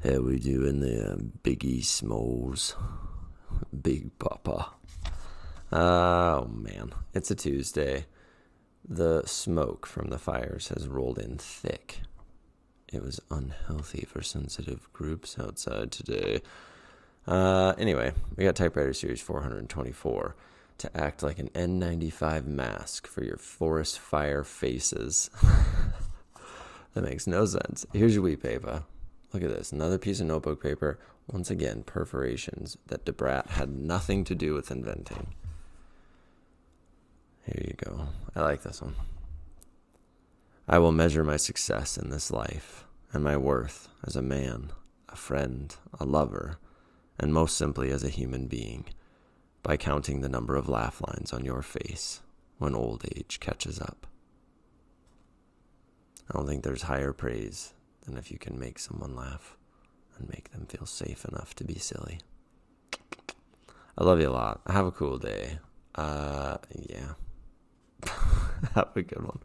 How we doing there, Biggie Smalls? Big Papa. Oh, man. It's a Tuesday. The smoke from the fires has rolled in thick. It was unhealthy for sensitive groups outside today. Anyway, we got Typewriter Series 424 to act like an N95 mask for your forest fire faces. That makes no sense. Here's your wheat paper. Look at this. Another piece of notebook paper. Once again, perforations that Debrat had nothing to do with inventing. Here you go. I like this one. I will measure my success in this life and my worth as a man, a friend, a lover, and most simply as a human being by counting the number of laugh lines on your face when old age catches up. I don't think there's higher praise than if you can make someone laugh and make them feel safe enough to be silly. I love you a lot. Have a cool day. Yeah. Have a good one.